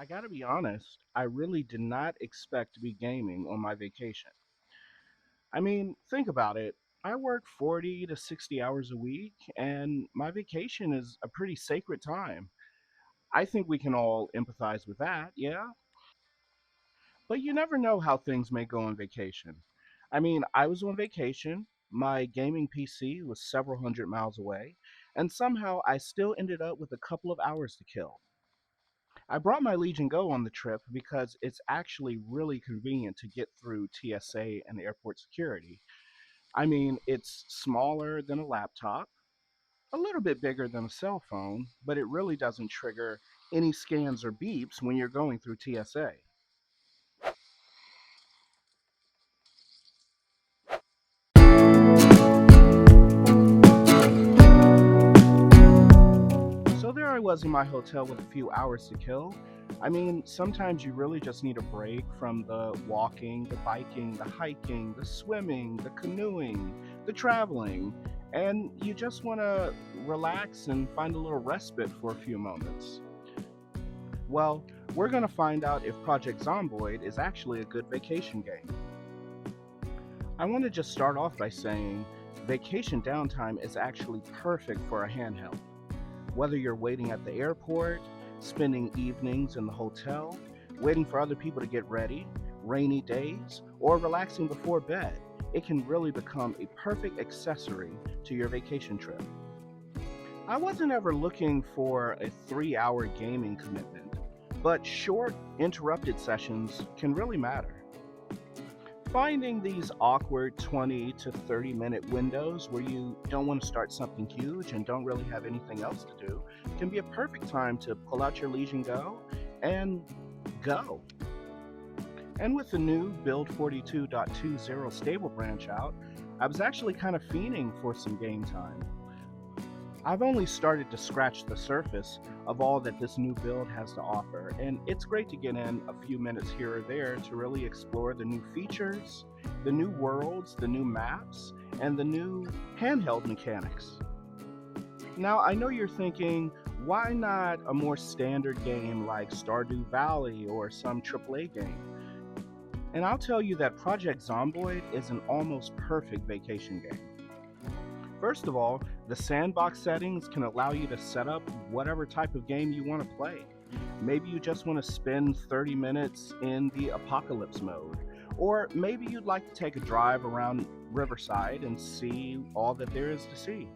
I gotta be honest, I really did not expect to be gaming on my vacation. I mean, think about it. I work 40 to 60 hours a week, and my vacation is a pretty sacred time. I think we can all empathize with that, yeah? But you never know how things may go on vacation. I mean, I was on vacation, my gaming PC was several hundred miles away, and somehow I still ended up with a couple of hours to kill. I brought my Legion Go on the trip because it's actually really convenient to get through TSA and airport security. I mean, it's smaller than a laptop, a little bit bigger than a cell phone, but it really doesn't trigger any scans or beeps when you're going through TSA. So there I was in my hotel with a few hours to kill. I mean, sometimes you really just need a break from the walking, the biking, the hiking, the swimming, the canoeing, the traveling, and you just want to relax and find a little respite for a few moments. Well, we're going to find out if Project Zomboid is actually a good vacation game. I want to just start off by saying vacation downtime is actually perfect for a handheld. Whether you're waiting at the airport, spending evenings in the hotel, waiting for other people to get ready, rainy days, or relaxing before bed, it can really become a perfect accessory to your vacation trip. I wasn't ever looking for a 3 hour gaming commitment, but short, interrupted sessions can really matter. Finding these awkward 20 to 30-minute windows where you don't want to start something huge and don't really have anything else to do can be a perfect time to pull out your Legion Go and go. And with the new Build 42.20 stable branch out, I was actually kind of fiending for some game time. I've only started to scratch the surface of all that this new build has to offer, and it's great to get in a few minutes here or there to really explore the new features, the new worlds, the new maps, and the new handheld mechanics. Now, I know you're thinking, why not a more standard game like Stardew Valley or some AAA game? And I'll tell you that Project Zomboid is an almost perfect vacation game. First of all, the sandbox settings can allow you to set up whatever type of game you want to play. Maybe you just want to spend 30 minutes in the apocalypse mode, or maybe you'd like to take a drive around Riverside and see all that there is to see.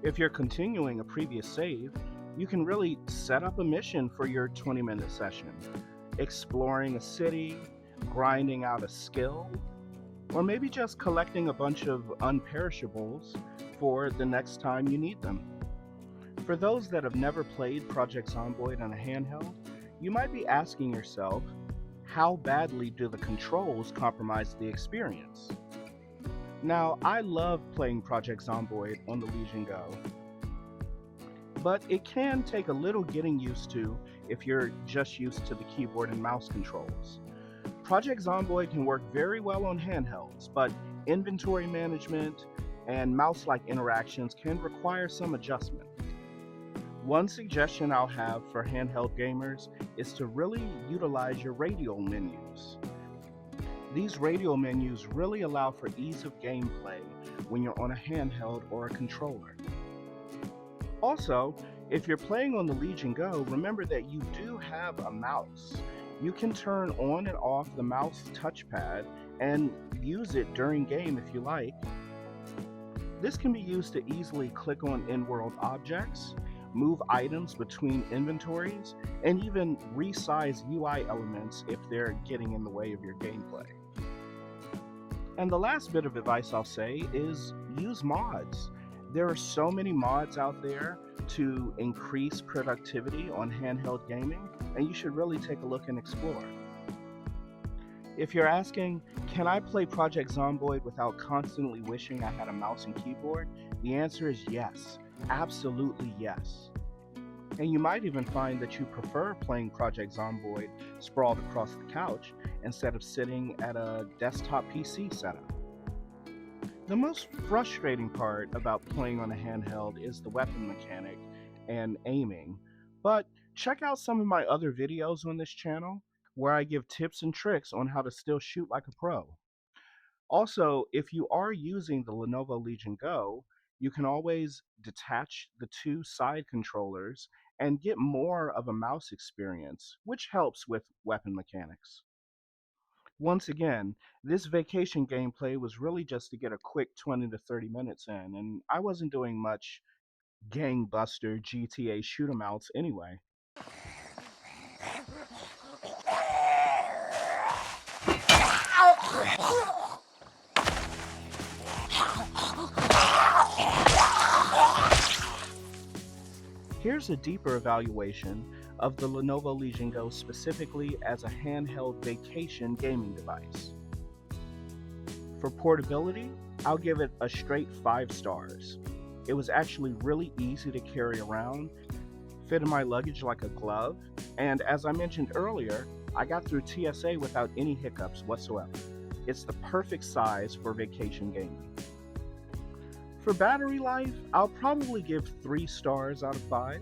If you're continuing a previous save, you can really set up a mission for your 20-minute session, exploring a city, grinding out a skill, or maybe just collecting a bunch of unperishables for the next time you need them. For those that have never played Project Zomboid on a handheld, you might be asking yourself, how badly do the controls compromise the experience? Now, I love playing Project Zomboid on the Legion Go, but it can take a little getting used to if you're just used to the keyboard and mouse controls. Project Zomboid can work very well on handhelds, but inventory management and mouse like interactions can require some adjustment. One suggestion I'll have for handheld gamers is to really utilize your radial menus. These radial menus really allow for ease of gameplay when you're on a handheld or a controller. Also, if you're playing on the Legion Go, remember that you do have a mouse. You can turn on and off the mouse touchpad and use it during game if you like. This can be used to easily click on in-world objects, move items between inventories, and even resize UI elements if they're getting in the way of your gameplay. And the last bit of advice I'll say is use mods. There are so many mods out there to increase productivity on handheld gaming, and you should really take a look and explore. If you're asking, can I play Project Zomboid without constantly wishing I had a mouse and keyboard? The answer is yes, absolutely yes. And you might even find that you prefer playing Project Zomboid sprawled across the couch instead of sitting at a desktop PC setup. The most frustrating part about playing on a handheld is the weapon mechanic and aiming, but Check out some of my other videos on this channel where I give tips and tricks on how to still shoot like a pro. Also, if you are using the Lenovo Legion Go, you can always detach the two side controllers and get more of a mouse experience, which helps with weapon mechanics. Once again, this vacation gameplay was really just to get a quick 20 to 30 minutes in, and I wasn't doing much gangbuster GTA shoot 'em outs anyway. Here's a deeper evaluation of the Lenovo Legion Go specifically as a handheld vacation gaming device. For portability, I'll give it a straight 5 stars. It was actually really easy to carry around, fit in my luggage like a glove, and as I mentioned earlier, I got through TSA without any hiccups whatsoever. It's the perfect size for vacation gaming. For battery life, I'll probably give 3 stars out of 5.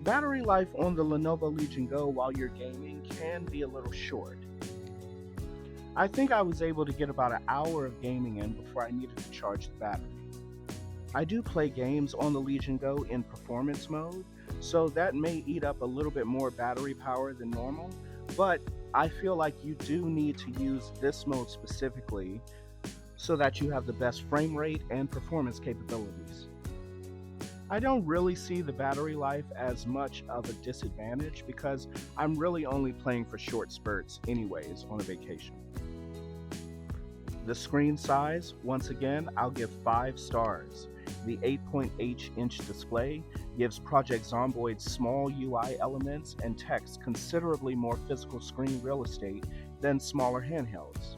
Battery life on the Lenovo Legion Go while you're gaming can be a little short. I think I was able to get about an hour of gaming in before I needed to charge the battery. I do play games on the Legion Go in performance mode, so that may eat up a little bit more battery power than normal, but I feel like you do need to use this mode specifically so that you have the best frame rate and performance capabilities. I don't really see the battery life as much of a disadvantage because I'm really only playing for short spurts anyways on a vacation. The screen size, once again, I'll give 5 stars. The 8.8-inch display gives Project Zomboid's small UI elements and text considerably more physical screen real estate than smaller handhelds.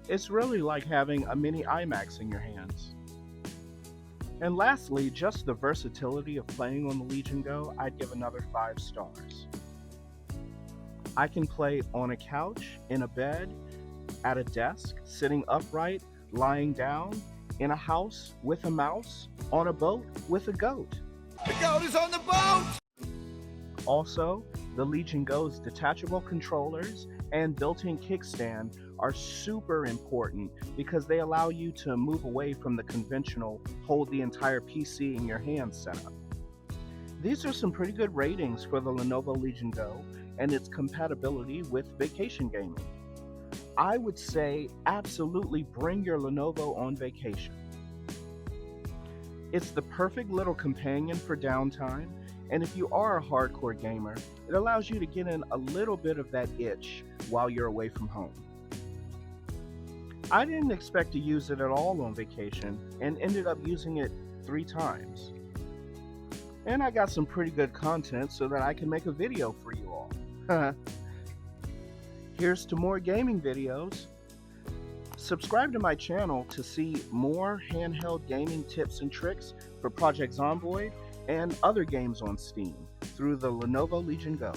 It's really like having a mini IMAX in your hands. And lastly, just the versatility of playing on the Legion Go, I'd give another 5 stars. I can play on a couch, in a bed, at a desk, sitting upright, lying down, in a house with a mouse, on a boat with a goat. The goat is on the boat! Also, the Legion Go's detachable controllers and built-in kickstand are super important because they allow you to move away from the conventional hold the entire PC in your hands setup. These are some pretty good ratings for the Lenovo Legion Go and its compatibility with vacation gaming. I would say absolutely bring your Lenovo on vacation. It's the perfect little companion for downtime, and if you are a hardcore gamer, it allows you to get in a little bit of that itch while you're away from home. I didn't expect to use it at all on vacation and ended up using it 3 times. And I got some pretty good content so that I can make a video for you all. Here's to more gaming videos. Subscribe to my channel to see more handheld gaming tips and tricks for Project Zomboid and other games on Steam through the Lenovo Legion Go.